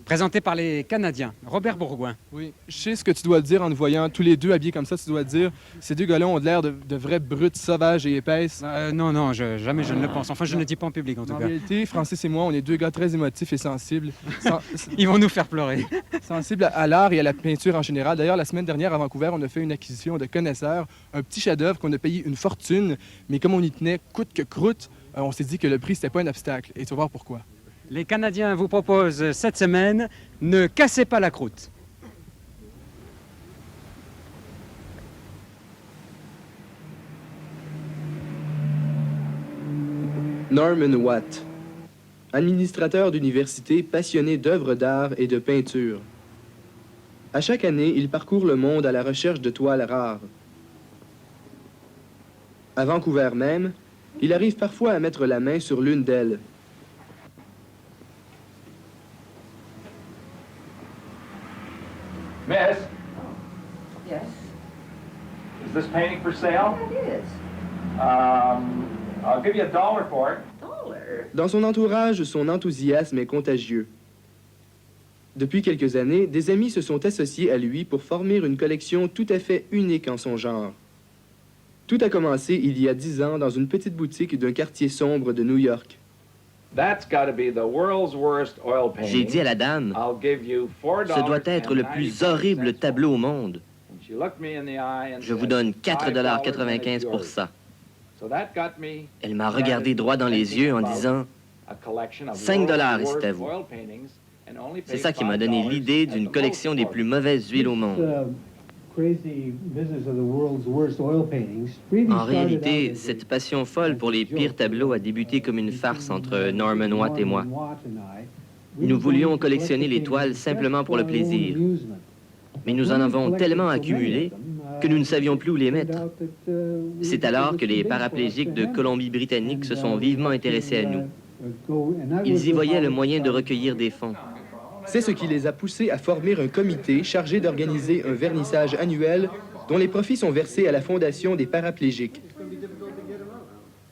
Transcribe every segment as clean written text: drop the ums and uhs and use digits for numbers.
présenté par les Canadiens. Robert Bourgoin. Oui, je sais ce que tu dois dire en nous voyant tous les deux habillés comme ça. Tu dois dire, ces deux gars-là ont l'air de vraies brutes sauvages et épaisses. Non, jamais je ne le pense. Enfin, je ne le dis pas en public, en tout En cas. réalité, Francis et moi, on est deux gars très émotifs et sensibles. Ils vont nous faire pleurer. Sensibles à l'art et à la peinture en général. D'ailleurs, la semaine dernière, à Vancouver, on a fait une acquisition de connaisseurs, un petit chef-d'œuvre qu'on a payé une fortune, mais comme on y tenait coûte que croûte, on s'est dit que le prix, c'était pas un obstacle. Et tu vas voir pourquoi. Les Canadiens vous proposent cette semaine « Ne cassez pas la croûte ». Norman Watt, administrateur d'université passionné d'œuvres d'art et de peinture. À chaque année, il parcourt le monde à la recherche de toiles rares. À Vancouver même, il arrive parfois à mettre la main sur l'une d'elles. Miss, Yes, is this painting for sale? it is. I'll give you $1 for it. $1? Dans son entourage, son enthousiasme est contagieux. Depuis quelques années, des amis se sont associés à lui pour former une collection tout à fait unique en son genre. Tout a commencé il y a 10 ans dans une petite boutique d'un quartier sombre de New York. That's got to be the world's worst oil painting. J'ai dit à la dame, I'll give you $4. ce doit être le plus horrible tableau au monde. And she looked me in the eye and Je vous said, donne $5 4,95 pour yours. ça. So that got me Elle m'a regardé droit dans les yeux en disant, a collection of $5 world's et c'est worst à vous. oil paintings and only c'est paid ça qui m'a donné $5 l'idée at d'une the collection most des part. plus mauvaises huiles au monde. En réalité, cette passion folle pour les pires tableaux a débuté comme une farce entre Norman Watt et moi. Nous voulions collectionner les toiles simplement pour le plaisir. Mais nous en avons tellement accumulé que nous ne savions plus où les mettre. C'est alors que les paraplégiques de Colombie-Britannique se sont vivement intéressés à nous. Ils y voyaient le moyen de recueillir des fonds. C'est ce qui les a poussés à former un comité chargé d'organiser un vernissage annuel dont les profits sont versés à la Fondation des paraplégiques.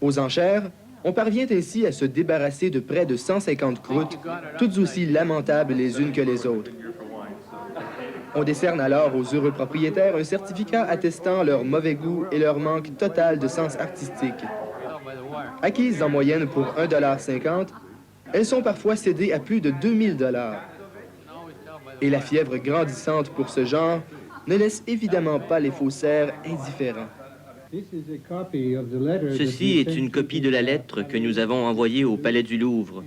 Aux enchères, on parvient ainsi à se débarrasser de près de 150 croûtes, toutes aussi lamentables les unes que les autres. On décerne alors aux heureux propriétaires un certificat attestant leur mauvais goût et leur manque total de sens artistique. Acquises en moyenne pour $1,50, elles sont parfois cédées à plus de $2,000. Et la fièvre grandissante pour ce genre ne laisse évidemment pas les faussaires indifférents. Ceci est une copie de la lettre que nous avons envoyée au Palais du Louvre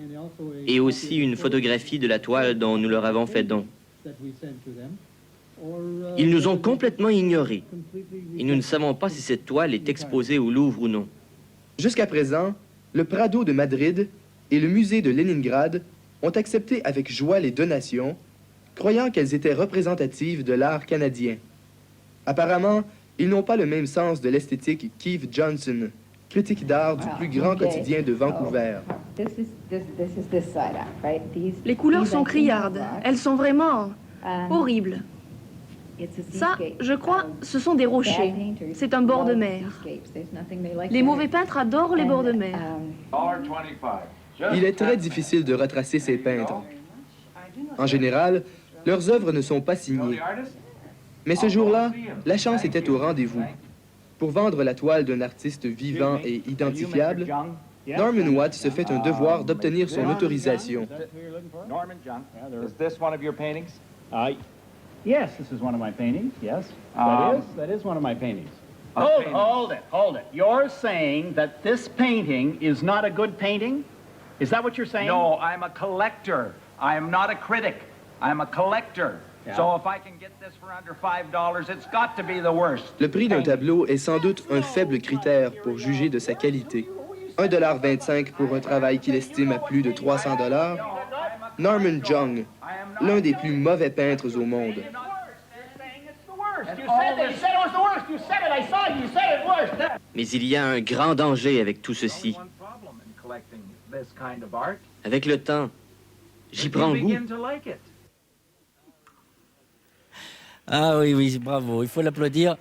et aussi une photographie de la toile dont nous leur avons fait don. Ils nous ont complètement ignorés et nous ne savons pas si cette toile est exposée au Louvre ou non. Jusqu'à présent, le Prado de Madrid et le musée de Leningrad ont accepté avec joie les donations, croyant qu'elles étaient représentatives de l'art canadien. Apparemment, ils n'ont pas le même sens de l'esthétique qu'Eve Johnson, critique d'art du plus grand quotidien de Vancouver. Les couleurs sont criardes. Elles sont vraiment horribles. Ça, je crois, ce sont des rochers. C'est un bord de mer. Les mauvais peintres adorent les bords de mer. $1.25. Il est très difficile de retracer ces peintres. En général, leurs œuvres ne sont pas signées. Mais ce jour-là, la chance était au rendez-vous. Pour vendre la toile d'un artiste vivant et identifiable, Norman Watt se fait un devoir d'obtenir son autorisation. Norman Jung, is this one of your paintings? Yes, this is one of my paintings, yes. Um, That is one of my paintings. A painting. Hold it. You're saying that this painting is not a good painting? Is that what you're saying? No, I'm a collector. I am not a critic. I'm a collector. Yeah. So if I can get this for under $5, it's got to be the worst. Le prix d'un tableau est sans doute un faible critère pour juger de sa qualité. $1,25 pour un travail qu'il estime à plus de $300. Norman Jung, l'un des plus mauvais peintres au monde. Mais il y a un grand danger avec tout ceci. One problem in collecting this kind of art. Avec le temps, j'y prends You goût. begin to like it. Ah oui, oui, bravo, il faut l'applaudir.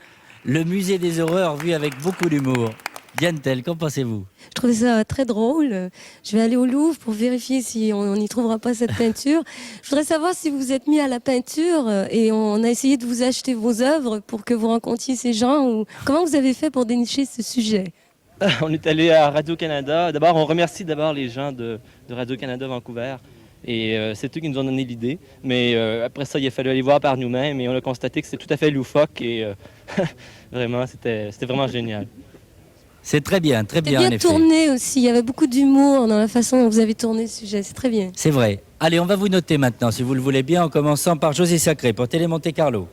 Le musée des horreurs vu avec beaucoup d'humour. Diane Tell, qu'en pensez-vous? Je trouvais ça très drôle. Je vais aller au Louvre pour vérifier si on n'y trouvera pas cette peinture. Je voudrais savoir si vous vous êtes mis à la peinture et on a essayé de vous acheter vos œuvres pour que vous rencontriez ces gens. Ou comment vous avez fait pour dénicher ce sujet? On est allé à Radio-Canada. D'abord, on remercie les gens de Radio-Canada Vancouver. Et c'est eux qui nous ont donné l'idée. Mais après ça, il a fallu aller voir par nous-mêmes et on a constaté que c'était tout à fait loufoque et vraiment, c'était vraiment génial. C'est très bien, en effet. C'est bien tourné aussi, il y avait beaucoup d'humour dans la façon dont vous avez tourné le sujet, c'est très bien. C'est vrai. Allez, on va vous noter maintenant, si vous le voulez bien, en commençant par José Sacré pour Télé Monte Carlo.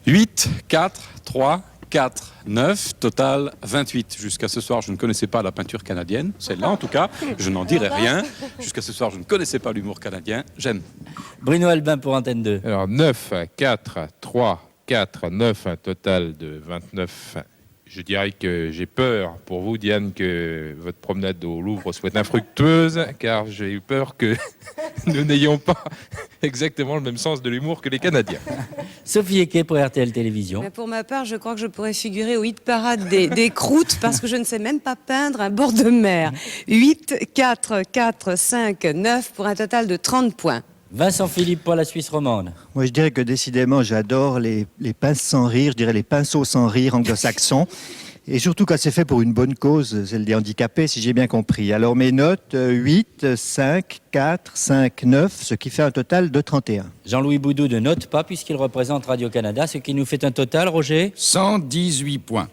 8, 4, 3, 4, 9, total 28. Jusqu'à ce soir, je ne connaissais pas la peinture canadienne, celle-là en tout cas, je n'en dirai rien. Jusqu'à ce soir, je ne connaissais pas l'humour canadien, j'aime. Bruno Albin pour Antenne 2. Alors 9, 4, 3, 4, 9, un total de 29. Je dirais que j'ai peur pour vous, Diane, que votre promenade au Louvre soit infructueuse, car j'ai eu peur que nous n'ayons pas exactement le même sens de l'humour que les Canadiens. Sophie Equet pour RTL Télévision. Pour ma part, je crois que je pourrais figurer au hit parade des croûtes parce que je ne sais même pas peindre un bord de mer. 8, 4, 4, 5, 9 pour un total de 30 points. Vincent Philippe pour la Suisse romande. Moi, je dirais que décidément, j'adore les pinces sans rire, je dirais les pinceaux sans rire anglo-saxons. Et surtout quand c'est fait pour une bonne cause, celle des handicapés, si j'ai bien compris. Alors mes notes, 8, 5, 4, 5, 9, ce qui fait un total de 31. Jean-Louis Boudou ne note pas puisqu'il représente Radio-Canada, ce qui nous fait un total, Roger ? 118 points.